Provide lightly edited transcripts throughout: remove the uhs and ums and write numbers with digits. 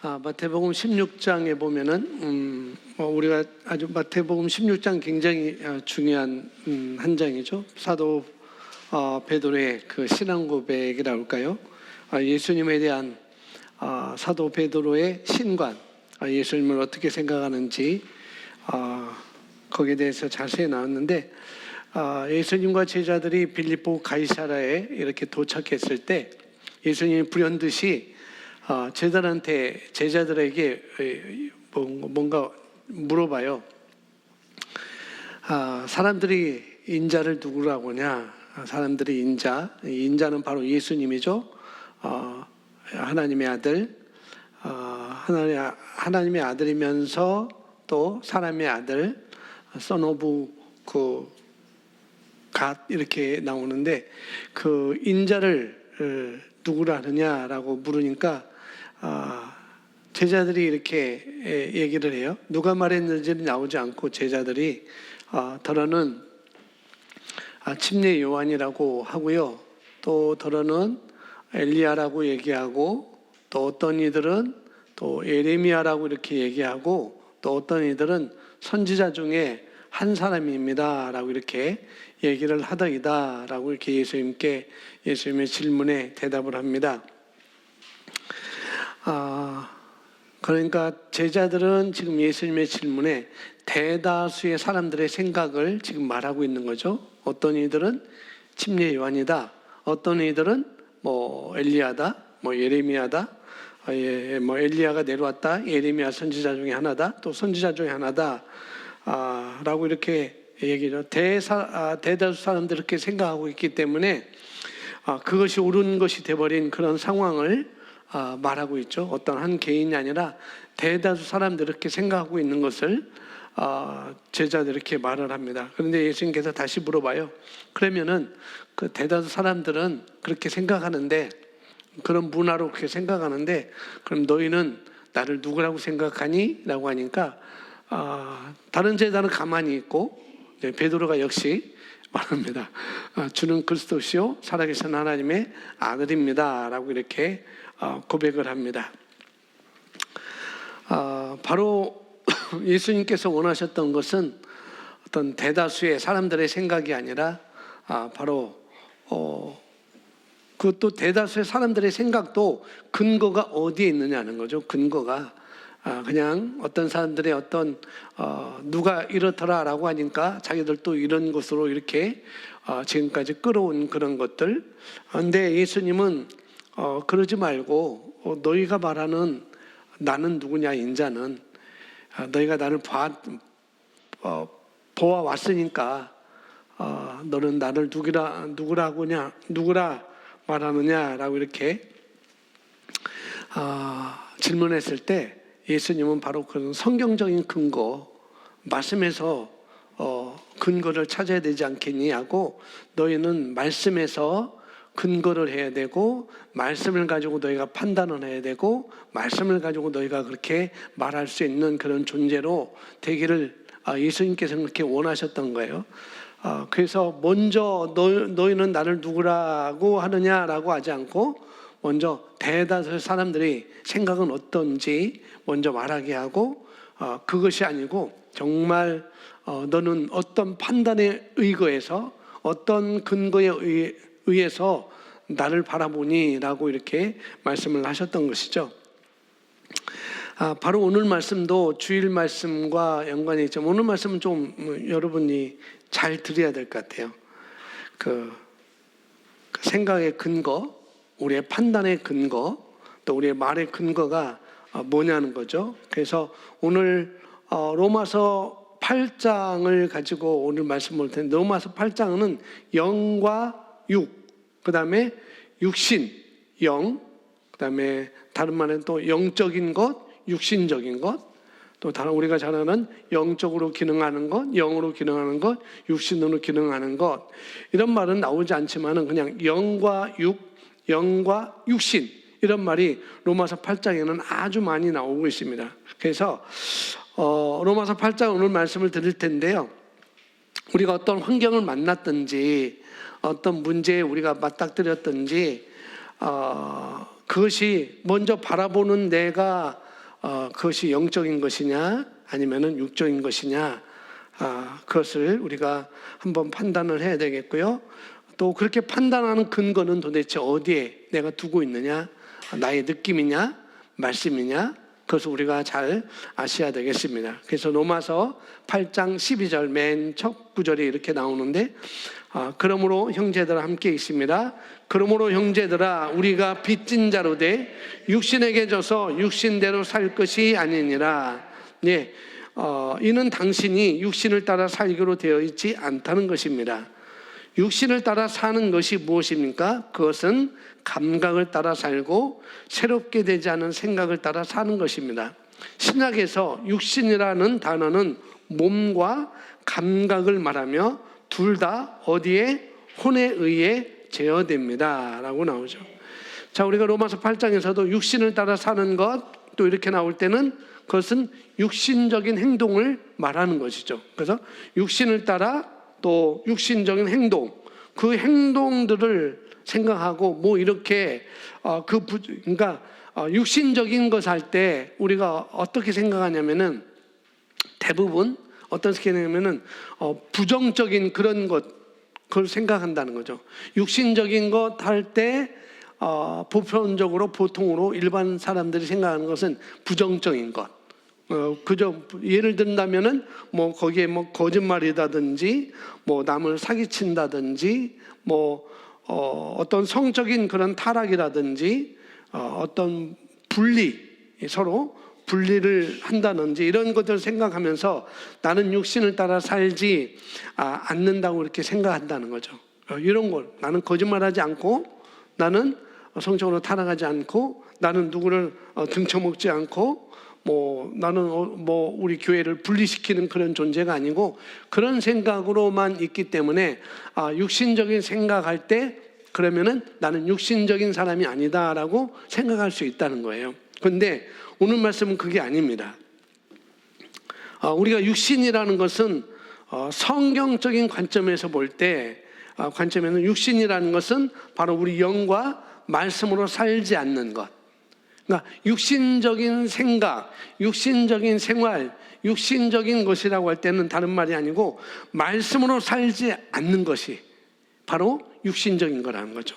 마태복음 16장에 보면은 우리가 아주 마태복음 16장 굉장히 중요한 한 장이죠. 사도 베드로의 그 신앙 고백이라고 할까요? 예수님에 대한 사도 베드로의 신관, 예수님을 어떻게 생각하는지 거기에 대해서 자세히 나왔는데, 예수님과 제자들이 빌립보 가이사라에 이렇게 도착했을 때 예수님이 불현듯이 제자들에게 뭔가 물어봐요. 사람들이 인자를 누구라고 하냐? 사람들이 인자는 바로 예수님이죠. 하나님의 아들, 하나님의 아들이면서 또 사람의 아들, son of God 이렇게 나오는데, 그 인자를 누구라 하느냐라고 물으니까 제자들이 이렇게 얘기를 해요. 누가 말했는지는 나오지 않고 제자들이 더러는 침례 요한이라고 하고요, 또 더러는 엘리야라고 얘기하고, 또 어떤 이들은 또 예레미야라고 이렇게 얘기하고, 또 어떤 이들은 선지자 중에 한 사람입니다 라고 이렇게 얘기를 하더이다 라고 이렇게 예수님의 질문에 대답을 합니다. 그러니까 제자들은 지금 예수님의 질문에 대다수의 사람들의 생각을 지금 말하고 있는 거죠. 어떤 이들은 침례 요한이다, 어떤 이들은 엘리야다, 예레미야다, 엘리야가 내려왔다, 예레미야 선지자 중에 하나다, 또 선지자 중에 하나다 라고 이렇게 얘기를 대다수 사람들이 그렇게 생각하고 있기 때문에 그것이 옳은 것이 돼버린 그런 상황을 말하고 있죠. 어떤 한 개인이 아니라 대다수 사람들이 그렇게 생각하고 있는 것을 제자들이 이렇게 말을 합니다. 그런데 예수님께서 다시 물어봐요. 그러면은 그 대다수 사람들은 그렇게 생각하는데, 그런 문화로 그렇게 생각하는데, 그럼 너희는 나를 누구라고 생각하니? 라고 하니까 다른 제자는 가만히 있고 베드로가 역시 말합니다. 주는 그리스도시요 살아계신 하나님의 아들입니다 라고 이렇게 고백을 합니다. 바로 예수님께서 원하셨던 것은 어떤 대다수의 사람들의 생각이 아니라 바로 그것도 대다수의 사람들의 생각도 근거가 어디에 있느냐는 거죠. 근거가 그냥 어떤 사람들의 어떤 누가 이렇더라라고 하니까 자기들도 이런 것으로 이렇게 지금까지 끌어온 그런 것들. 그런데 예수님은 그러지 말고 너희가 말하는 나는 누구냐, 인자는 너희가 나를 보아왔으니까 너는 나를 누구라 말하느냐라고 이렇게 질문했을 때 예수님은 바로 그런 성경적인 근거, 말씀에서 근거를 찾아야 되지 않겠니 하고, 너희는 말씀에서 근거를 해야 되고, 말씀을 가지고 너희가 판단을 해야 되고, 말씀을 가지고 너희가 그렇게 말할 수 있는 그런 존재로 되기를 예수님께서 그렇게 원하셨던 거예요. 그래서 먼저 너희는 나를 누구라고 하느냐라고 하지 않고, 먼저 대다수 사람들이 생각은 어떤지 먼저 말하게 하고, 그것이 아니고 정말 너는 어떤 판단에 의거해서, 어떤 근거에 의해서 나를 바라보니 라고 이렇게 말씀을 하셨던 것이죠. 바로 오늘 말씀도 주일 말씀과 연관이 있죠. 오늘 말씀은 좀 여러분이 잘 들어야 될 것 같아요. 그 생각의 근거, 우리의 판단의 근거, 또 우리의 말의 근거가 뭐냐는 거죠. 그래서 오늘 로마서 8장을 가지고 오늘 말씀 볼 텐데, 로마서 8장은 영과 육, 그 다음에 육신, 영, 그 다음에 다른 말은 또 영적인 것, 육신적인 것, 또 다른 우리가 잘 아는 영적으로 기능하는 것, 영으로 기능하는 것, 육신으로 기능하는 것, 이런 말은 나오지 않지만은 그냥 영과 육, 영과 육신, 이런 말이 로마서 8장에는 아주 많이 나오고 있습니다. 그래서 로마서 8장 오늘 말씀을 드릴 텐데요, 우리가 어떤 환경을 만났든지 어떤 문제에 우리가 맞닥뜨렸든지 그것이 먼저 바라보는 내가 그것이 영적인 것이냐 아니면은 육적인 것이냐, 그것을 우리가 한번 판단을 해야 되겠고요. 또 그렇게 판단하는 근거는 도대체 어디에 내가 두고 있느냐, 나의 느낌이냐 말씀이냐, 그것을 우리가 잘 아셔야 되겠습니다. 그래서 로마서 8장 12절 맨 첫 구절이 이렇게 나오는데, 그러므로 형제들아 함께 있습니다. 그러므로 형제들아 우리가 빚진 자로 돼 육신에게 져서 육신대로 살 것이 아니니라. 네, 이는 당신이 육신을 따라 살기로 되어 있지 않다는 것입니다. 육신을 따라 사는 것이 무엇입니까? 그것은 감각을 따라 살고 새롭게 되지 않은 생각을 따라 사는 것입니다. 신약에서 육신이라는 단어는 몸과 감각을 말하며 둘 다 어디에? 혼에 의해 제어됩니다 라고 나오죠. 자, 우리가 로마서 8장에서도 육신을 따라 사는 것, 또 이렇게 나올 때는 그것은 육신적인 행동을 말하는 것이죠. 그래서 육신을 따라 또 육신적인 행동, 그 행동들을 생각하고 뭐 이렇게 그러니까 육신적인 것 할 때 우리가 어떻게 생각하냐면은 대부분 어떻게 생각하냐면은 부정적인 그런 것, 그걸 생각한다는 거죠. 육신적인 것 할 때 보편적으로 보통으로 일반 사람들이 생각하는 것은 부정적인 것. 그저 예를 든다면은 뭐 거기에 뭐 거짓말이라든지 뭐 남을 사기친다든지 뭐 어떤 성적인 그런 타락이라든지 어떤 서로 분리를 한다든지 이런 것들을 생각하면서 나는 육신을 따라 살지 않는다고 이렇게 생각한다는 거죠. 이런 걸 나는 거짓말하지 않고, 나는 성적으로 타락하지 않고, 나는 누구를 등쳐먹지 않고, 뭐 나는 뭐 우리 교회를 분리시키는 그런 존재가 아니고, 그런 생각으로만 있기 때문에 육신적인 생각할 때 그러면은 나는 육신적인 사람이 아니다라고 생각할 수 있다는 거예요. 그런데 오늘 말씀은 그게 아닙니다. 우리가 육신이라는 것은 성경적인 관점에서 볼 때 관점에는 육신이라는 것은 바로 우리 영과 말씀으로 살지 않는 것. 그러니까 육신적인 생각, 육신적인 생활, 육신적인 것이라고 할 때는 다른 말이 아니고 말씀으로 살지 않는 것이 바로 육신적인 거라는 거죠.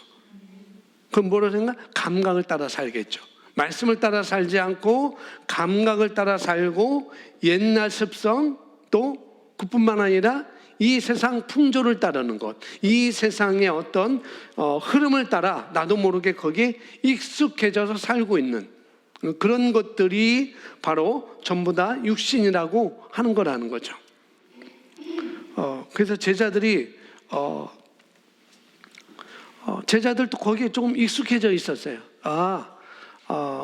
그럼 뭐로 생각? 감각을 따라 살겠죠. 말씀을 따라 살지 않고 감각을 따라 살고 옛날 습성, 또 그뿐만 아니라 이 세상 풍조를 따르는 것, 이 세상의 어떤 흐름을 따라 나도 모르게 거기에 익숙해져서 살고 있는 그런 것들이 바로 전부 다 육신이라고 하는 거라는 거죠. 그래서 제자들도 거기에 조금 익숙해져 있었어요.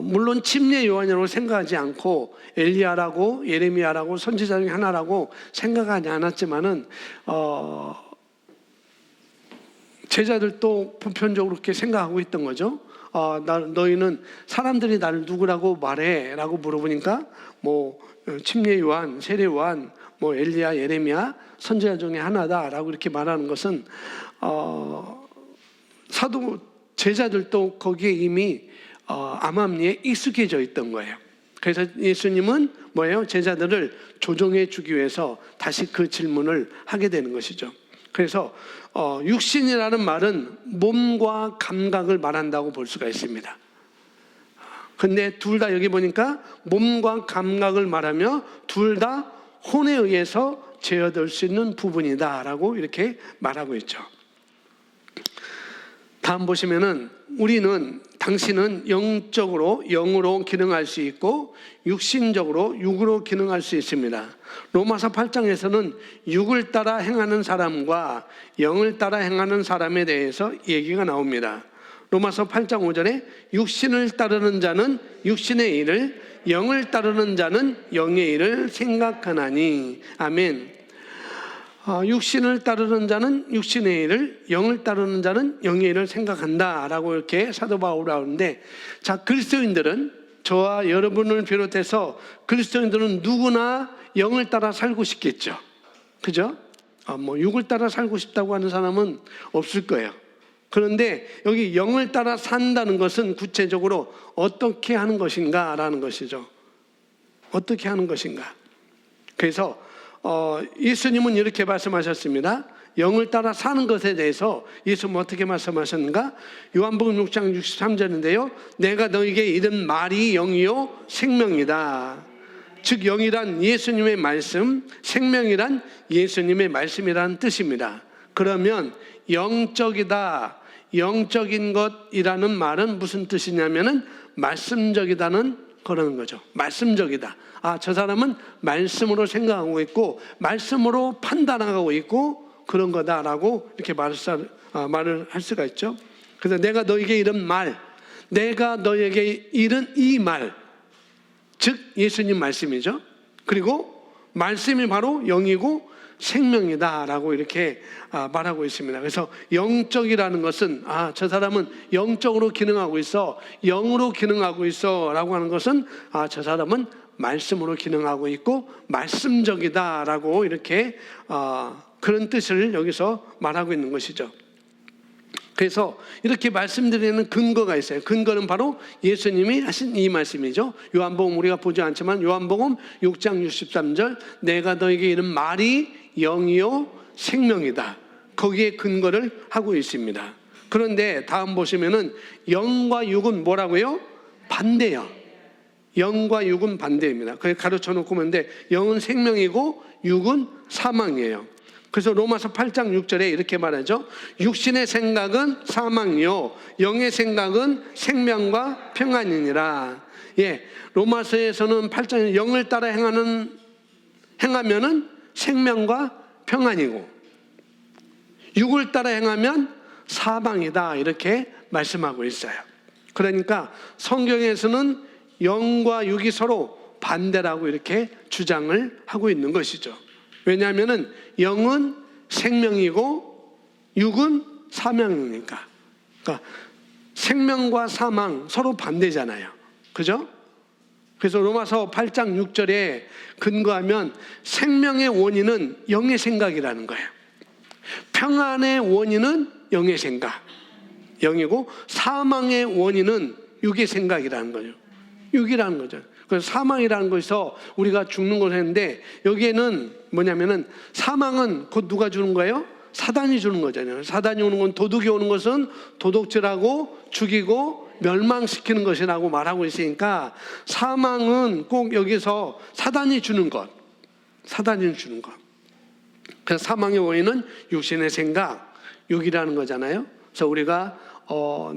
물론 침례 요한이라고 생각하지 않고 엘리야라고 예레미야라고 선지자 중에 하나라고 생각하지 않았지만은 제자들도 보편적으로 그렇게 생각하고 있던 거죠. 너희는 사람들이 나를 누구라고 말해? 라고 물어보니까 뭐 침례 요한, 세례 요한, 뭐 엘리야, 예레미야 선지자 중에 하나다라고 이렇게 말하는 것은 사도 제자들도 거기에 이미 암암리에 익숙해져 있던 거예요. 그래서 예수님은 뭐예요? 제자들을 조정해 주기 위해서 다시 그 질문을 하게 되는 것이죠. 그래서 육신이라는 말은 몸과 감각을 말한다고 볼 수가 있습니다. 근데 둘 다 여기 보니까 몸과 감각을 말하며 둘 다 혼에 의해서 제어될 수 있는 부분이다라고 이렇게 말하고 있죠. 다음 보시면은 당신은 영적으로 영으로 기능할 수 있고 육신적으로 육으로 기능할 수 있습니다. 로마서 8장에서는 육을 따라 행하는 사람과 영을 따라 행하는 사람에 대해서 얘기가 나옵니다. 로마서 8장 5절에 육신을 따르는 자는 육신의 일을, 영을 따르는 자는 영의 일을 생각하나니. 아멘. 육신을 따르는 자는 육신의 일을, 영을 따르는 자는 영의 일을 생각한다라고 이렇게 사도 바울이 하는데, 자, 그리스도인들은, 저와 여러분을 비롯해서 그리스도인들은 누구나 영을 따라 살고 싶겠죠. 그죠? 뭐 육을 따라 살고 싶다고 하는 사람은 없을 거예요. 그런데 여기 영을 따라 산다는 것은 구체적으로 어떻게 하는 것인가라는 것이죠. 어떻게 하는 것인가? 그래서 예수님은 이렇게 말씀하셨습니다. 영을 따라 사는 것에 대해서 예수님은 어떻게 말씀하셨는가? 요한복음 6장 63절인데요. 내가 너에게 이른 말이 영이요 생명이다. 즉 영이란 예수님의 말씀, 생명이란 예수님의 말씀이라는 뜻입니다. 그러면 영적이다, 영적인 것이라는 말은 무슨 뜻이냐면은 말씀적이다는 그러는 거죠. 말씀적이다. 저 사람은 말씀으로 생각하고 있고 말씀으로 판단하고 있고 그런 거다라고 이렇게 말을 할 수가 있죠. 그래서 내가 너에게 이른 말, 내가 너에게 이른 이 말, 즉 예수님 말씀이죠. 그리고 말씀이 바로 영이고 생명이다라고 이렇게 말하고 있습니다. 그래서 영적이라는 것은 저 사람은 영적으로 기능하고 있어, 영으로 기능하고 있어라고 하는 것은 저 사람은 말씀으로 기능하고 있고 말씀적이다라고 이렇게 그런 뜻을 여기서 말하고 있는 것이죠. 그래서 이렇게 말씀드리는 근거가 있어요. 근거는 바로 예수님이 하신 이 말씀이죠. 요한복음 우리가 보지 않지만 요한복음 6장 63절 내가 너에게 이른 말이 영이요 생명이다. 거기에 근거를 하고 있습니다. 그런데 다음 보시면은 영과 육은 뭐라고요? 반대요. 영과 육은 반대입니다. 그게 가르쳐 놓고 있는데 영은 생명이고 육은 사망이에요. 그래서 로마서 8장 6절에 이렇게 말하죠. 육신의 생각은 사망이요 영의 생각은 생명과 평안이니라. 로마서에서는 8장에 영을 따라 행하면은 생명과 평안이고 육을 따라 행하면 사망이다 이렇게 말씀하고 있어요. 그러니까 성경에서는 영과 육이 서로 반대라고 이렇게 주장을 하고 있는 것이죠. 왜냐하면은 영은 생명이고 육은 사망이니까. 그러니까 생명과 사망 서로 반대잖아요. 그죠? 그래서 로마서 8장 6절에 근거하면 생명의 원인은 영의 생각이라는 거예요. 평안의 원인은 영의 생각, 영이고 사망의 원인은 육의 생각이라는 거죠. 육이라는 거죠. 그래서 사망이라는 것에서 우리가 죽는 것을 했는데 여기에는 뭐냐면은 사망은 곧 누가 주는 거예요? 사단이 주는 거잖아요. 사단이 오는 건 도둑이 오는 것은 도둑질하고 죽이고 멸망시키는 것이라고 말하고 있으니까 사망은 꼭 여기서 사단이 주는 것, 사단이 주는 것. 그래서 사망의 원인은 육신의 생각, 육이라는 거잖아요. 그래서 우리가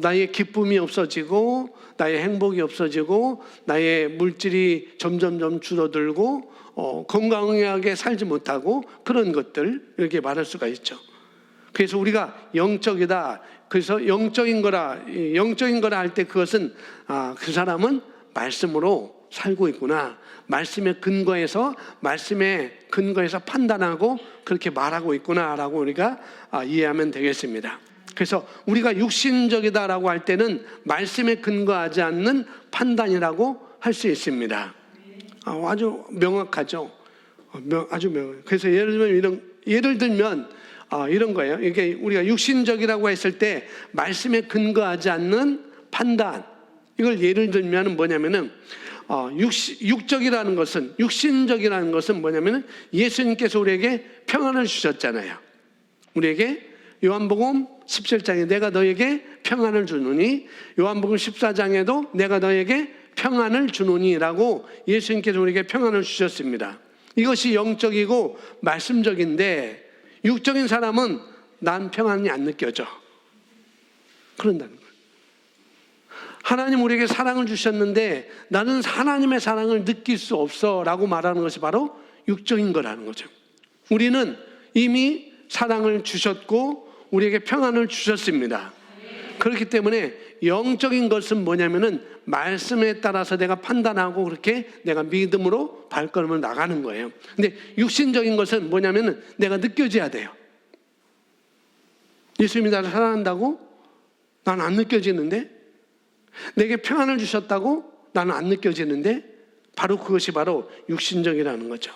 나의 기쁨이 없어지고 나의 행복이 없어지고 나의 물질이 점점점 줄어들고 건강하게 살지 못하고 그런 것들 이렇게 말할 수가 있죠. 그래서 우리가 영적이다. 그래서 영적인 거라 할 때 그것은 그 사람은 말씀으로 살고 있구나. 말씀의 근거에서 판단하고 그렇게 말하고 있구나라고 우리가 이해하면 되겠습니다. 그래서 우리가 육신적이다라고 할 때는 말씀에 근거하지 않는 판단이라고 할 수 있습니다. 아주 명확하죠. 아주 명확해요. 그래서 예를 들면 이런 거예요. 이게 우리가 육신적이라고 했을 때 말씀에 근거하지 않는 판단. 이걸 예를 들면 뭐냐면은 육적이라는 것은 육신적이라는 것은 뭐냐면은 예수님께서 우리에게 평안을 주셨잖아요. 우리에게 요한복음 17장에 내가 너에게 평안을 주노니 요한복음 14장에도 내가 너에게 평안을 주노니라고 예수님께서 우리에게 평안을 주셨습니다. 이것이 영적이고 말씀적인데 육적인 사람은 난 평안이 안 느껴져. 그런다는 거예요. 하나님 우리에게 사랑을 주셨는데 나는 하나님의 사랑을 느낄 수 없어 라고 말하는 것이 바로 육적인 거라는 거죠. 우리는 이미 사랑을 주셨고 우리에게 평안을 주셨습니다. 그렇기 때문에 영적인 것은 뭐냐면은 말씀에 따라서 내가 판단하고 그렇게 내가 믿음으로 발걸음을 나가는 거예요. 근데 육신적인 것은 뭐냐면은 내가 느껴져야 돼요. 예수님이 나를 사랑한다고? 난 안 느껴지는데? 내게 평안을 주셨다고? 나는 안 느껴지는데? 바로 그것이 바로 육신적이라는 거죠.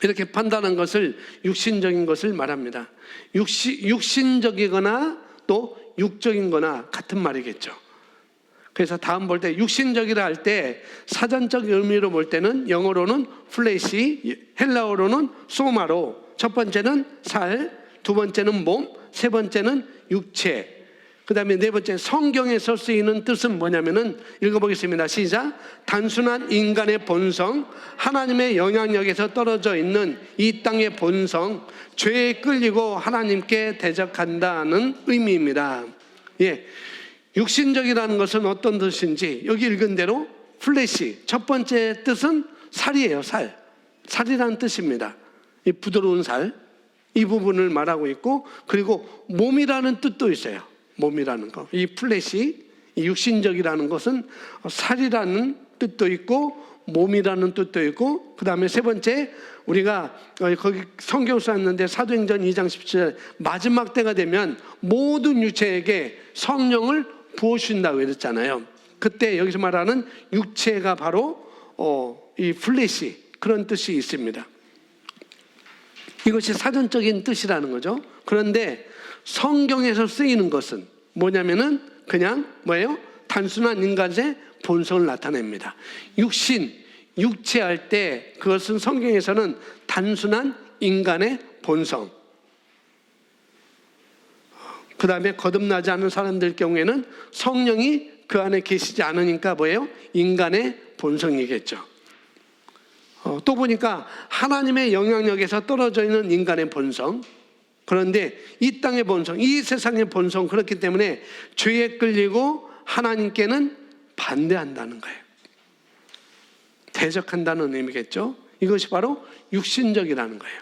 이렇게 판단한 것을 육신적인 것을 말합니다. 육신적이거나 또 육적인 거나 같은 말이겠죠. 그래서 다음 볼 때 육신적이라 할 때 사전적 의미로 볼 때는 영어로는 플래시, 헬라어로는 소마로, 첫 번째는 살, 두 번째는 몸, 세 번째는 육체, 그 다음에 네 번째 성경에서 쓰이는 뜻은 뭐냐면은 읽어보겠습니다. 시작. 단순한 인간의 본성, 하나님의 영향력에서 떨어져 있는 이 땅의 본성, 죄에 끌리고 하나님께 대적한다는 의미입니다. 예, 육신적이라는 것은 어떤 뜻인지 여기 읽은 대로 플래시, 첫 번째 뜻은 살이에요. 살이라는 뜻입니다. 이 부드러운 살, 이 부분을 말하고 있고, 그리고 몸이라는 뜻도 있어요. 몸이라는 거, 이 플래시, 이 육신적이라는 것은 살이라는 뜻도 있고 몸이라는 뜻도 있고, 그 다음에 세 번째 우리가 거기 성경 썼는데 사도행전 2장 17절 마지막 때가 되면 모든 유체에게 성령을 부어주신다고 그랬잖아요. 그때 여기서 말하는 육체가 바로 이 플래시, 그런 뜻이 있습니다. 이것이 사전적인 뜻이라는 거죠. 그런데 성경에서 쓰이는 것은 뭐냐면은 그냥 뭐예요? 단순한 인간의 본성을 나타냅니다. 육체 할 때 그것은 성경에서는 단순한 인간의 본성. 그 다음에 거듭나지 않은 사람들 경우에는 성령이 그 안에 계시지 않으니까 뭐예요? 인간의 본성이겠죠. 또 보니까 하나님의 영향력에서 떨어져 있는 인간의 본성. 그런데 이 땅의 본성, 이 세상의 본성, 그렇기 때문에 죄에 끌리고 하나님께는 반대한다는 거예요. 대적한다는 의미겠죠. 이것이 바로 육신적이라는 거예요.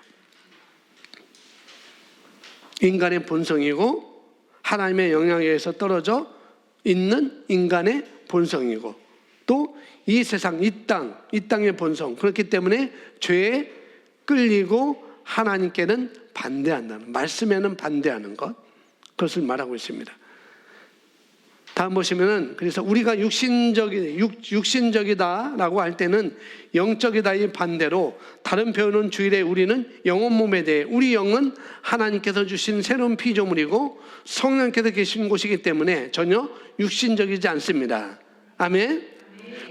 인간의 본성이고 하나님의 영향에서 떨어져 있는 인간의 본성이고, 또 이 세상, 이 땅의 본성, 그렇기 때문에 죄에 끌리고 하나님께는 반대한다는, 말씀에는 반대하는 것, 그것을 말하고 있습니다. 다음 보시면은, 그래서 우리가 육신적이다라고 할 때는 영적이다의 반대로, 다른 표현은 주일에 우리는 영혼 몸에 대해, 우리 영은 하나님께서 주신 새로운 피조물이고 성령께서 계신 곳이기 때문에 전혀 육신적이지 않습니다. 아멘.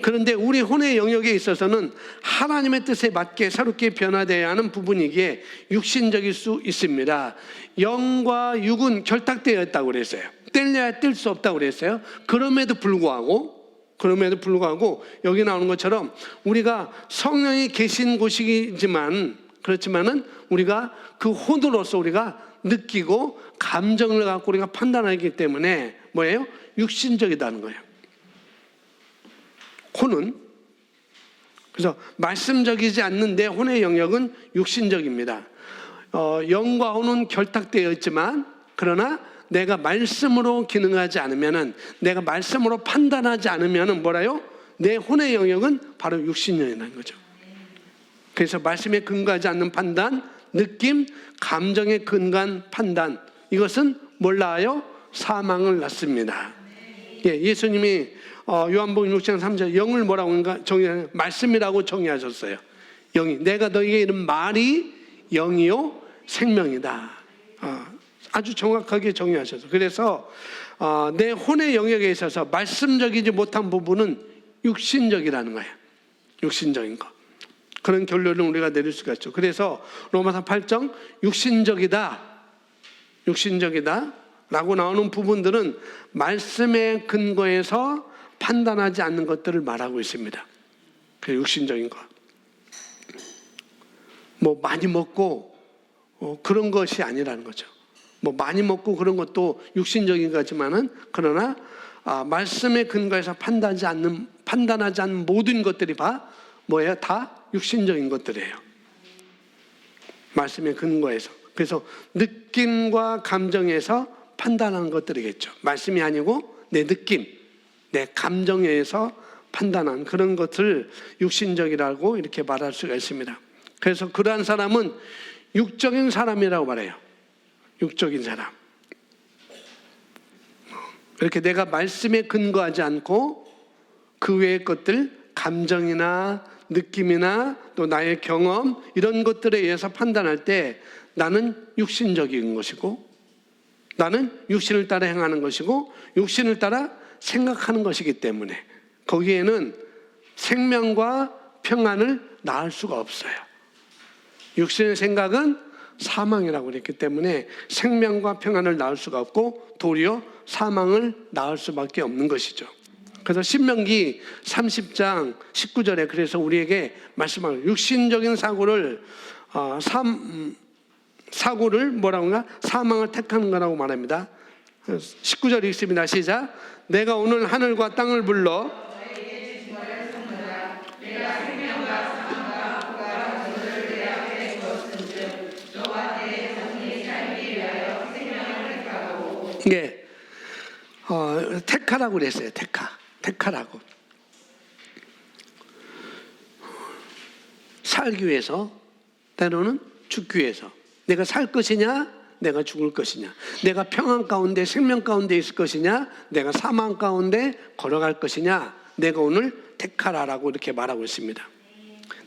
그런데 우리 혼의 영역에 있어서는 하나님의 뜻에 맞게 새롭게 변화되어야 하는 부분이기에 육신적일 수 있습니다. 영과 육은 결탁되어 있다고 그랬어요. 뗄래야 뗄 수 없다고 그랬어요. 그럼에도 불구하고 여기 나오는 것처럼 우리가 성령이 계신 곳이지만, 그렇지만은 우리가 그 혼으로서 우리가 느끼고 감정을 갖고 우리가 판단하기 때문에 뭐예요? 육신적이다는 거예요. 혼은. 그래서 말씀적이지 않는데 혼의 영역은 육신적입니다. 영과 혼은 결탁되어 있지만, 그러나 내가 말씀으로 기능하지 않으면은, 내가 말씀으로 판단하지 않으면은 뭐라요? 내 혼의 영역은 바로 육신적이라는 거죠. 그래서 말씀에 근거하지 않는 판단, 느낌, 감정에 근거한 판단, 이것은 뭘 낳아요? 사망을 낳습니다. 예, 예수님이 요한복음 6장 3절 영을 뭐라고 정의하냐? 말씀이라고 정의하셨어요. 영이, 내가 너에게 이른 말이 영이요 생명이다. 아주 정확하게 정의하셔서, 그래서 내 혼의 영역에 있어서 말씀적이지 못한 부분은 육신적이라는 거예요. 육신적인 것. 그런 결론을 우리가 내릴 수가 있죠. 그래서 로마서 8장 육신적이다 라고 나오는 부분들은 말씀의 근거에서 판단하지 않는 것들을 말하고 있습니다. 그 육신적인 것. 뭐 많이 먹고 그런 것이 아니라는 거죠. 뭐 많이 먹고 그런 것도 육신적인 거지만은, 그러나 말씀의 근거에서 판단하지 않는 모든 것들이 뭐예요? 다 육신적인 것들이에요. 말씀의 근거에서. 그래서 느낌과 감정에서 판단하는 것들이겠죠. 말씀이 아니고 내 느낌, 내 감정에 의해서 판단한 그런 것을 육신적이라고 이렇게 말할 수가 있습니다. 그래서 그러한 사람은 육적인 사람이라고 말해요. 육적인 사람. 이렇게 내가 말씀에 근거하지 않고 그 외의 것들, 감정이나 느낌이나 또 나의 경험, 이런 것들에 의해서 판단할 때 나는 육신적인 것이고, 나는 육신을 따라 행하는 것이고, 육신을 따라 생각하는 것이기 때문에 거기에는 생명과 평안을 낳을 수가 없어요. 육신의 생각은 사망이라고 그랬기 때문에 생명과 평안을 낳을 수가 없고 도리어 사망을 낳을 수밖에 없는 것이죠. 그래서 신명기 30장 19절에 그래서 우리에게 말씀하는 육신적인 사고를 뭐라고 하나? 사망을 택하는 거라고 말합니다. 19절 읽습니다. 시작. 내가 오늘 하늘과 땅을 불러 예, 택하라고 그랬어요. 택하라고. 살기 위해서, 때로는 죽기 위해서. 내가 살 것이냐, 내가 죽을 것이냐. 내가 평안 가운데, 생명 가운데 있을 것이냐, 내가 사망 가운데 걸어갈 것이냐. 내가 오늘 택하라라고 이렇게 말하고 있습니다.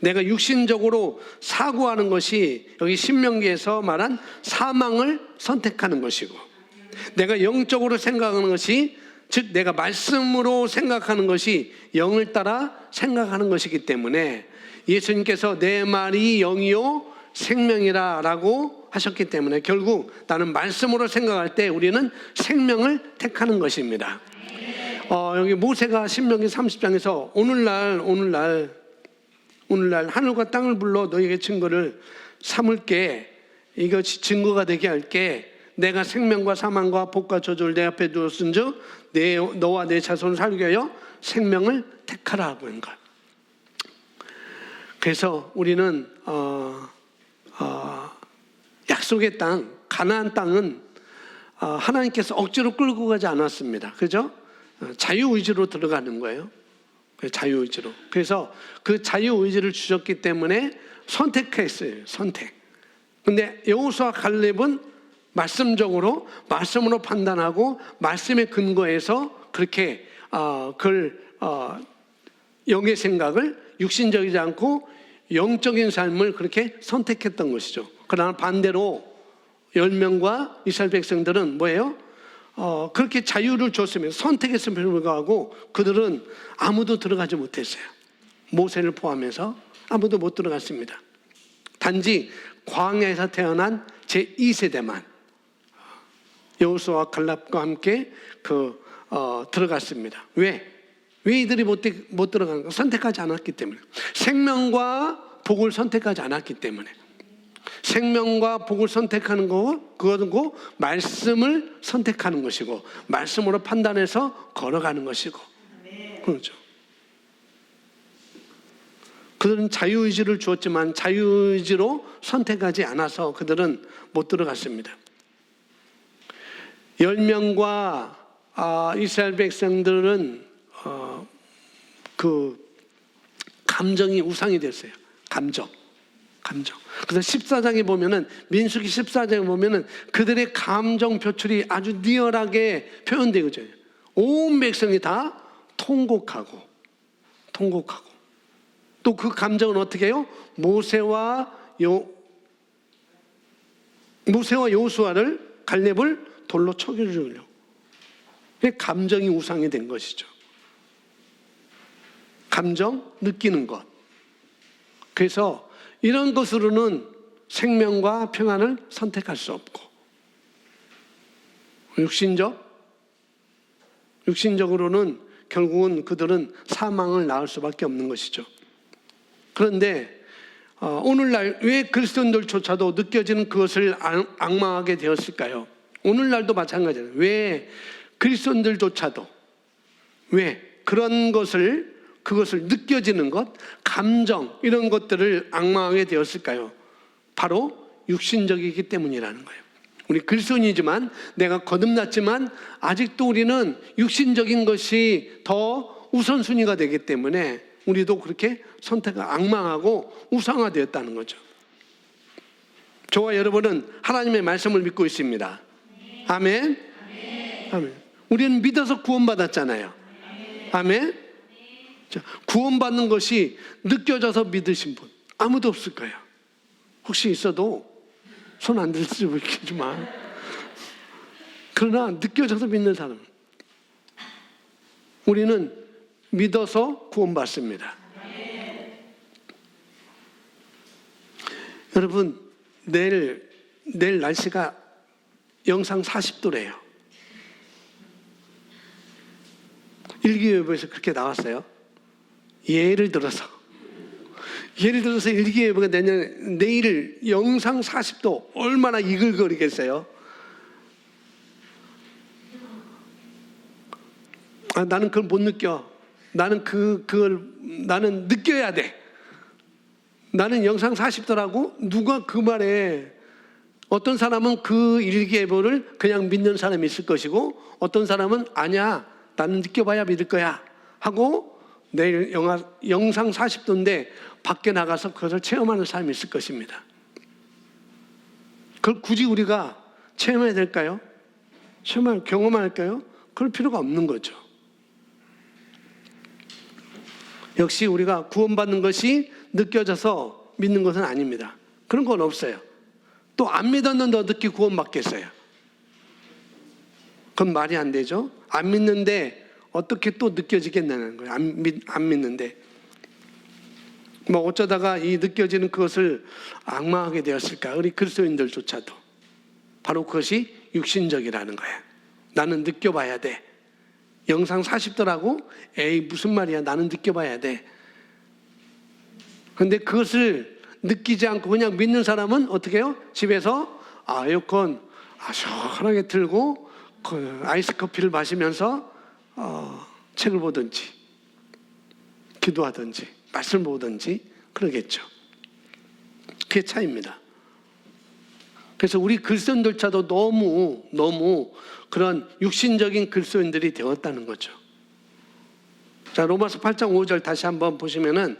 내가 육신적으로 사고하는 것이 여기 신명기에서 말한 사망을 선택하는 것이고, 내가 영적으로 생각하는 것이, 즉 내가 말씀으로 생각하는 것이 영을 따라 생각하는 것이기 때문에 예수님께서 내 말이 영이요 생명이라 라고 하셨기 때문에 결국 나는 말씀으로 생각할 때 우리는 생명을 택하는 것입니다. 여기 모세가 신명기 30장에서 오늘날 하늘과 땅을 불러 너희에게 증거를 삼을게, 이것이 증거가 되게 할게. 내가 생명과 사망과 복과 저주를 내 앞에 두었은즉 너와 내 자손을 살게 하여 생명을 택하라 하고 있는 거예요. 그래서 우리는 약속의 땅, 가나안 땅은 하나님께서 억지로 끌고 가지 않았습니다. 그죠? 자유의지로 들어가는 거예요. 자유의지로. 그래서 그 자유의지를 주셨기 때문에 선택했어요. 선택. 근데 여호수아 갈렙은 말씀으로 판단하고 말씀에 근거해서 그렇게 영의 생각을 육신적이지 않고 영적인 삶을 그렇게 선택했던 것이죠. 그러나 반대로 10명과 이스라엘 백성들은 뭐예요? 그렇게 자유를 줬으면 선택했음에도 불구하고 그들은 아무도 들어가지 못했어요. 모세를 포함해서 아무도 못 들어갔습니다. 단지 광야에서 태어난 제2세대만 여호수아와 갈렙과 함께 들어갔습니다. 왜 이들이 못 들어가는가? 선택하지 않았기 때문에. 생명과 복을 선택하지 않았기 때문에. 생명과 복을 선택하는 거고, 그것은 말씀을 선택하는 것이고, 말씀으로 판단해서 걸어가는 것이고, 그렇죠. 그들은 자유의지를 주었지만 자유의지로 선택하지 않아서 그들은 못 들어갔습니다. 10명과 이스라엘 백성들은 감정이 우상이 됐어요. 감정. 그래서 14장에 보면은, 민수기 14장에 보면은 그들의 감정 표출이 아주 리얼하게 표현되죠. 온 백성이 다 통곡하고 또 그 감정은 어떻게 해요? 모세와 여호수아를 갈렙을 돌로 쳐겨 주려고. 감정이 우상이 된 것이죠. 감정, 느끼는 것. 그래서 이런 것으로는 생명과 평안을 선택할 수 없고, 육신적으로는 결국은 그들은 사망을 낳을 수밖에 없는 것이죠. 그런데 오늘날 왜 그리스도인들조차도 느껴지는 그것을 앙망하게 되었을까요? 오늘날도 마찬가지예요. 왜 그리스도인들조차도 왜 그런 그것을 느껴지는 것, 감정 이런 것들을 앙망하게 되었을까요? 바로 육신적이기 때문이라는 거예요. 우리 그리스도인이지만, 내가 거듭났지만 아직도 우리는 육신적인 것이 더 우선순위가 되기 때문에 우리도 그렇게 선택을 앙망하고 우상화되었다는 거죠. 저와 여러분은 하나님의 말씀을 믿고 있습니다. 아멘. 아멘. 우리는 믿어서 구원받았잖아요. 아멘. 자, 구원받는 것이 느껴져서 믿으신 분 아무도 없을 거예요. 혹시 있어도 손 안 들지 모르겠지만, 그러나 느껴져서 믿는 사람, 우리는 믿어서 구원받습니다. 여러분, 내일 날씨가 영상 40도래요. 일기예보에서 그렇게 나왔어요. 예를 들어서 일기예보가 내일 영상 40도 얼마나 이글거리겠어요. 나는 그걸 못 느껴. 나는 나는 느껴야 돼. 나는 영상 40도라고? 누가 그 말에? 어떤 사람은 그 일기예보를 그냥 믿는 사람이 있을 것이고, 어떤 사람은 아니야, 나는 느껴봐야 믿을 거야 하고 내일 영상 40도인데 밖에 나가서 그것을 체험하는 사람이 있을 것입니다. 그걸 굳이 우리가 체험해야 될까요? 경험할까요? 그럴 필요가 없는 거죠. 역시 우리가 구원받는 것이 느껴져서 믿는 것은 아닙니다. 그런 건 없어요. 또 안 믿었는데 어떻게 구원받겠어요? 그건 말이 안 되죠. 안 믿는데 어떻게 또 느껴지겠냐는 거예요. 안 믿는데. 뭐 어쩌다가 이 느껴지는 그것을 악망하게 되었을까? 우리 그리스도인들조차도. 바로 그것이 육신적이라는 거예요. 나는 느껴봐야 돼. 영상 40도라고? 에이, 무슨 말이야. 나는 느껴봐야 돼. 그런데 그것을 느끼지 않고 그냥 믿는 사람은 어떻게 해요? 집에서 에어컨 시원하게 틀고 아이스 커피를 마시면서 책을 보든지 기도하든지 말씀을 보든지 그러겠죠. 그게 차이입니다. 그래서 우리 그리스도인들조차도 너무 그런 육신적인 그리스도인들이 되었다는 거죠. 자, 로마서 8장 5절 다시 한번 보시면은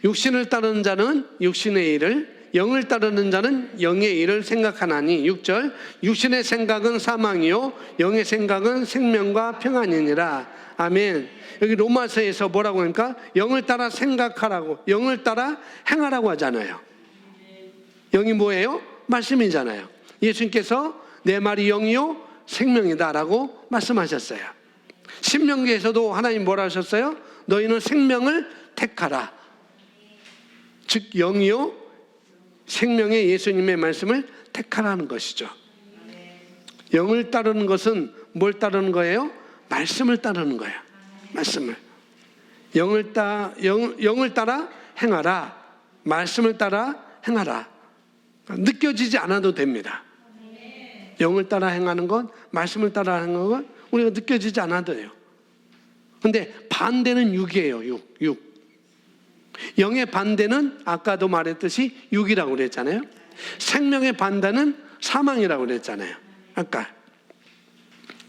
육신을 따르는 자는 육신의 일을, 영을 따르는 자는 영의 일을 생각하나니 6절 육신의 생각은 사망이요 영의 생각은 생명과 평안이니라. 아멘. 여기 로마서에서 뭐라고 하니까 영을 따라 생각하라고, 영을 따라 행하라고 하잖아요. 영이 뭐예요? 말씀이잖아요. 예수님께서 내 말이 영이요 생명이다라고 말씀하셨어요. 신명기에서도 하나님 뭐라 하셨어요? 너희는 생명을 택하라. 즉 영이요 생명의 예수님의 말씀을 택하라는 것이죠. 영을 따르는 것은 뭘 따르는 거예요? 말씀을 따르는 거예요. 말씀을. 영을 따라 행하라. 말씀을 따라 행하라. 느껴지지 않아도 됩니다. 영을 따라 행하는 것, 말씀을 따라 행하는 것 우리가 느껴지지 않아도 돼요. 근데 반대는 육이에요. 육. 영의 반대는 아까도 말했듯이 육이라고 그랬잖아요. 생명의 반대는 사망이라고 그랬잖아요. 아까.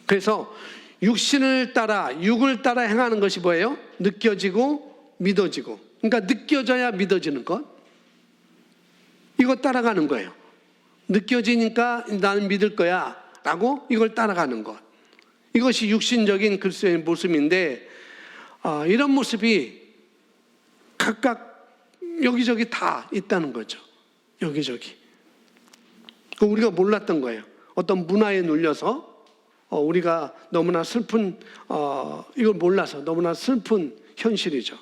그래서 육신을 따라, 육을 따라 행하는 것이 뭐예요? 느껴지고 믿어지고. 그러니까 느껴져야 믿어지는 것. 이거 따라가는 거예요. 느껴지니까 나는 믿을 거야 라고 이걸 따라가는 것. 이것이 육신적인 그리스도의 모습인데 이런 모습이 각각 여기저기 다 있다는 거죠. 여기저기. 우리가 몰랐던 거예요. 어떤 문화에 눌려서 우리가 너무나 슬픈 이걸 몰라서 너무나 슬픈 현실이죠.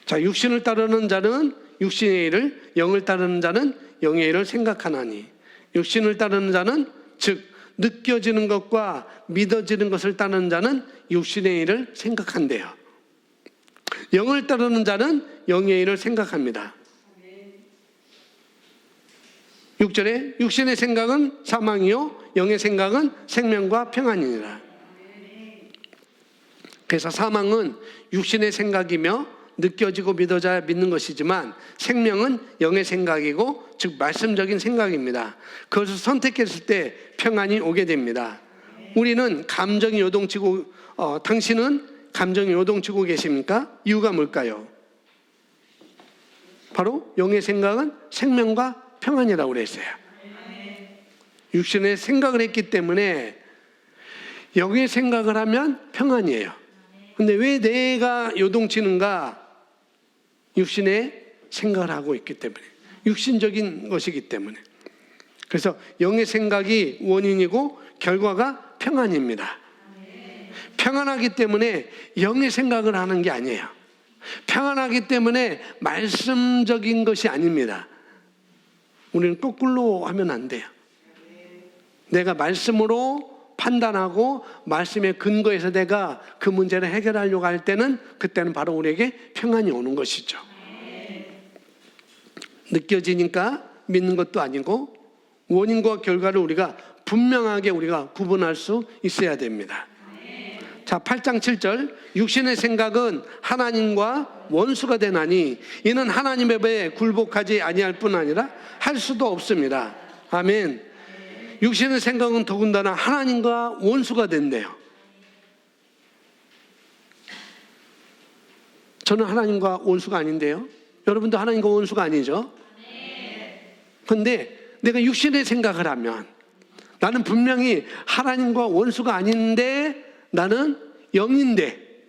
자, 육신을 따르는 자는 육신의 일을, 영을 따르는 자는 영의 일을 생각하나니. 육신을 따르는 자는 즉 느껴지는 것과 믿어지는 것을 따르는 자는 육신의 일을 생각한대요. 영을 따르는 자는 영의 일을 생각합니다. 6절에 육신의 생각은 사망이요 영의 생각은 생명과 평안이니라. 그래서 사망은 육신의 생각이며 느껴지고 믿어져야 믿는 것이지만 생명은 영의 생각이고 즉 말씀적인 생각입니다. 그것을 선택했을 때 평안이 오게 됩니다. 우리는 감정이 요동치고 당신은 감정이 요동치고 계십니까? 이유가 뭘까요? 바로 영의 생각은 생명과 평안이라고 그랬어요. 육신의 생각을 했기 때문에 영의 생각을 하면 평안이에요. 근데 왜 내가 요동치는가? 육신의 생각을 하고 있기 때문에, 육신적인 것이기 때문에. 그래서 영의 생각이 원인이고 결과가 평안입니다. 평안하기 때문에 영의 생각을 하는 게 아니에요. 평안하기 때문에 말씀적인 것이 아닙니다. 우리는 거꾸로 하면 안 돼요. 내가 말씀으로 판단하고 말씀의 근거에서 내가 그 문제를 해결하려고 할 때는 그때는 바로 우리에게 평안이 오는 것이죠. 느껴지니까 믿는 것도 아니고 원인과 결과를 우리가 분명하게 우리가 구분할 수 있어야 됩니다. 자, 8장 7절 육신의 생각은 하나님과 원수가 되나니 이는 하나님의 법에 굴복하지 아니할 뿐 아니라 할 수도 없습니다. 아멘. 육신의 생각은 더군다나 하나님과 원수가 된대요. 저는 하나님과 원수가 아닌데요. 여러분도 하나님과 원수가 아니죠? 그런데 내가 육신의 생각을 하면 나는 분명히 하나님과 원수가 아닌데 나는 영인데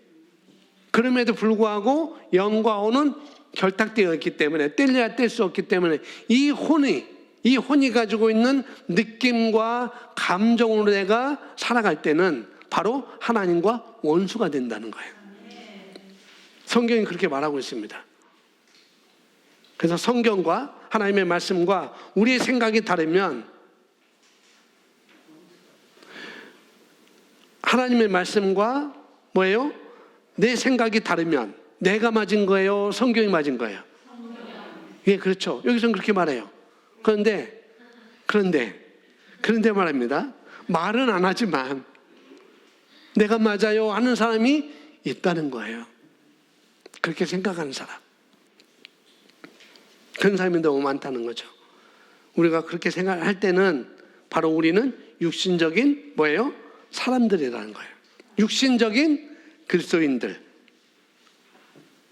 그럼에도 불구하고 영과 혼은 결탁되어 있기 때문에 뗄래야 뗄 수 없기 때문에 이 혼이 가지고 있는 느낌과 감정으로 내가 살아갈 때는 바로 하나님과 원수가 된다는 거예요. 성경이 그렇게 말하고 있습니다. 그래서 성경과 하나님의 말씀과 우리의 생각이 다르면 하나님의 말씀과 뭐예요? 내 생각이 다르면 내가 맞은 거예요? 성경이 맞은 거예요? 예, 그렇죠. 여기서는 그렇게 말해요. 그런데 말합니다. 말은 안 하지만 내가 맞아요 하는 사람이 있다는 거예요. 그렇게 생각하는 사람. 그런 사람이 너무 많다는 거죠. 우리가 그렇게 생각할 때는 바로 우리는 육신적인 뭐예요? 사람들이라는 거예요. 육신적인 그리스도인들.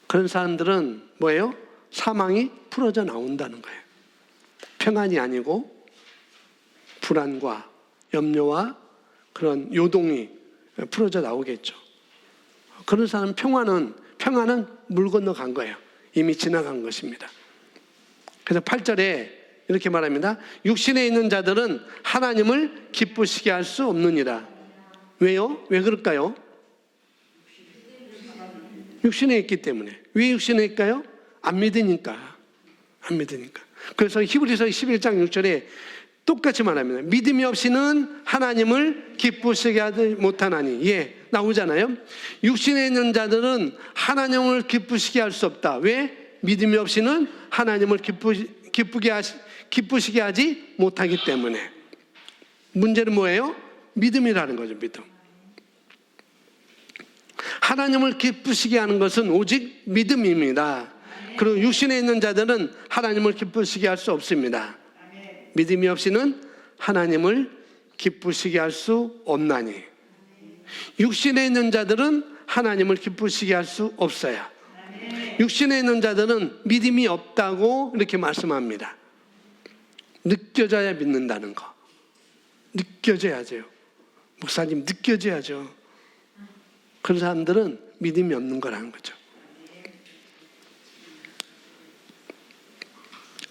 그런 사람들은 뭐예요? 사망이 풀어져 나온다는 거예요. 평안이 아니고 불안과 염려와 그런 요동이 풀어져 나오겠죠. 그런 사람 평안은 물 건너간 거예요. 이미 지나간 것입니다. 그래서 8절에 이렇게 말합니다. 육신에 있는 자들은 하나님을 기쁘시게 할 수 없느니라. 왜요? 왜 그럴까요? 육신에 있기 때문에. 왜 육신에 있까요? 안 믿으니까. 그래서 히브리서 11장 6절에 똑같이 말합니다. 믿음이 없이는 하나님을 기쁘시게 하지 못하나니. 예, 나오잖아요. 육신에 있는 자들은 하나님을 기쁘시게 할 수 없다. 왜? 믿음이 없이는 하나님을 기쁘시게 하지 못하기 때문에. 문제는 뭐예요? 믿음이라는 거죠. 믿음. 하나님을 기쁘시게 하는 것은 오직 믿음입니다. 그리고 육신에 있는 자들은 하나님을 기쁘시게 할 수 없습니다. 믿음이 없이는 하나님을 기쁘시게 할 수 없나니. 육신에 있는 자들은 하나님을 기쁘시게 할 수 없어요. 육신에 있는 자들은 믿음이 없다고 이렇게 말씀합니다. 느껴져야 믿는다는 거. 느껴져야죠. 목사님, 느껴져야죠. 그런 사람들은 믿음이 없는 거라는 거죠.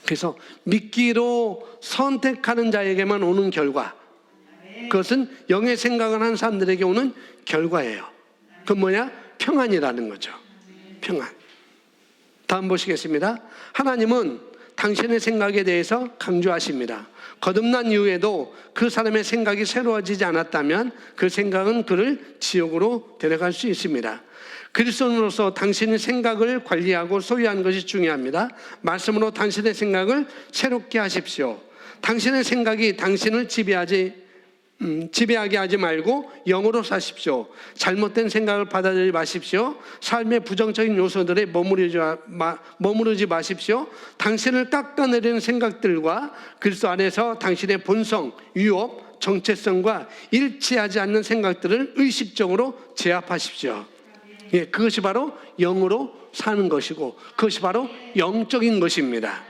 그래서 믿기로 선택하는 자에게만 오는 결과, 그것은 영의 생각을 하는 사람들에게 오는 결과예요. 그건 뭐냐? 평안이라는 거죠. 평안. 다음 보시겠습니다. 하나님은 당신의 생각에 대해서 강조하십니다. 거듭난 이후에도 그 사람의 생각이 새로워지지 않았다면 그 생각은 그를 지옥으로 데려갈 수 있습니다. 그리스도인으로서 당신의 생각을 관리하고 소유하는 것이 중요합니다. 말씀으로 당신의 생각을 새롭게 하십시오. 당신의 생각이 당신을 지배하게 하지 말고 영으로 사십시오. 잘못된 생각을 받아들이지 마십시오. 삶의 부정적인 요소들에 머무르지 마십시오. 당신을 깎아내리는 생각들과 그리스도 안에서 당신의 본성, 유업, 정체성과 일치하지 않는 생각들을 의식적으로 제압하십시오. 예, 그것이 바로 영으로 사는 것이고 그것이 바로 영적인 것입니다.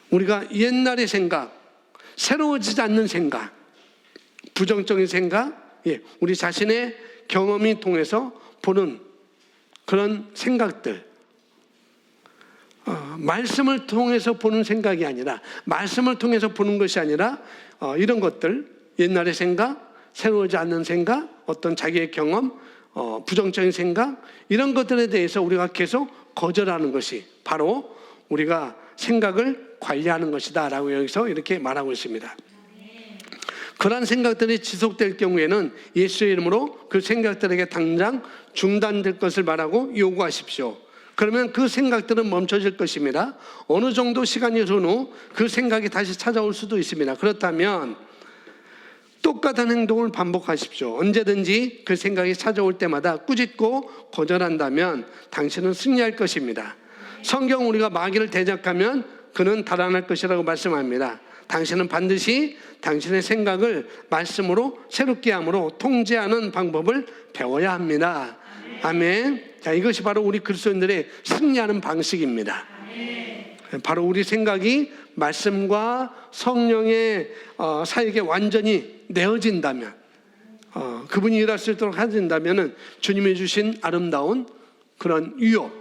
우리가 옛날의 생각, 새로워지지 않는 생각, 부정적인 생각, 예, 우리 자신의 경험이 통해서 보는 그런 생각들, 말씀을 통해서 보는 생각이 아니라, 말씀을 통해서 보는 것이 아니라 이런 것들, 옛날의 생각, 새로우지 않는 생각, 어떤 자기의 경험, 부정적인 생각, 이런 것들에 대해서 우리가 계속 거절하는 것이 바로 우리가 생각을 관리하는 것이다 라고 여기서 이렇게 말하고 있습니다. 그러한 생각들이 지속될 경우에는 예수의 이름으로 그 생각들에게 당장 중단될 것을 말하고 요구하십시오. 그러면 그 생각들은 멈춰질 것입니다. 어느 정도 시간이 흐른 후 그 생각이 다시 찾아올 수도 있습니다. 그렇다면 똑같은 행동을 반복하십시오. 언제든지 그 생각이 찾아올 때마다 꾸짖고 거절한다면 당신은 승리할 것입니다. 성경 우리가 마귀를 대적하면 그는 달아날 것이라고 말씀합니다. 당신은 반드시 당신의 생각을 말씀으로 새롭게 함으로 통제하는 방법을 배워야 합니다. 아멘. 자, 이것이 바로 우리 그리스도인들의 승리하는 방식입니다. 바로 우리 생각이 말씀과 성령의 사역에 완전히 내어진다면, 그분이 일할 수 있도록 해진다면 주님이 주신 아름다운 그런 유업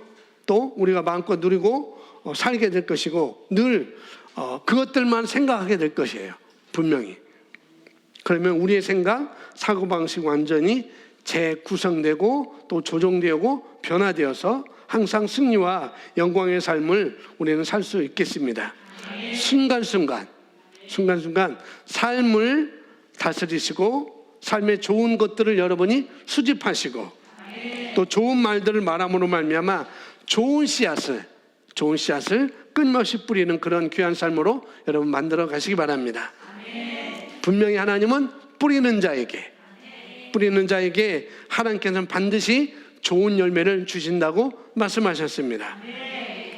또 우리가 마음껏 누리고 살게 될 것이고 늘 그것들만 생각하게 될 것이에요. 분명히. 그러면 우리의 생각, 사고방식 완전히 재구성되고 또 조정되고 변화되어서 항상 승리와 영광의 삶을 우리는 살 수 있겠습니다. 순간순간 삶을 다스리시고 삶의 좋은 것들을 여러분이 수집하시고 또 좋은 말들을 말함으로 말미암아 좋은 씨앗을 끊임없이 뿌리는 그런 귀한 삶으로 여러분 만들어 가시기 바랍니다. 분명히 하나님은 뿌리는 자에게 하나님께서는 반드시 좋은 열매를 주신다고 말씀하셨습니다.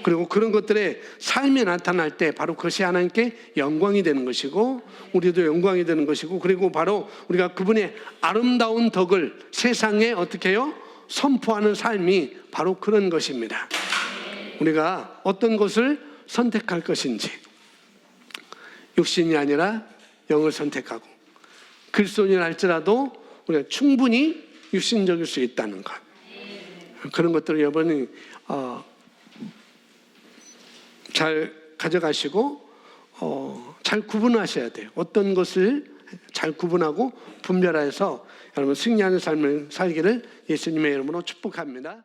그리고 그런 것들의 삶이 나타날 때 바로 그것이 하나님께 영광이 되는 것이고 우리도 영광이 되는 것이고 그리고 바로 우리가 그분의 아름다운 덕을 세상에 어떻게 해요? 선포하는 삶이 바로 그런 것입니다. 우리가 어떤 것을 선택할 것인지 육신이 아니라 영을 선택하고 그리스도인이라 할지라도 우리가 충분히 육신적일 수 있다는 것, 그런 것들을 여러분이 잘 가져가시고 잘 구분하셔야 돼요. 어떤 것을 잘 구분하고 분별해서 여러분 승리하는 삶을 살기를 예수님의 이름으로 축복합니다.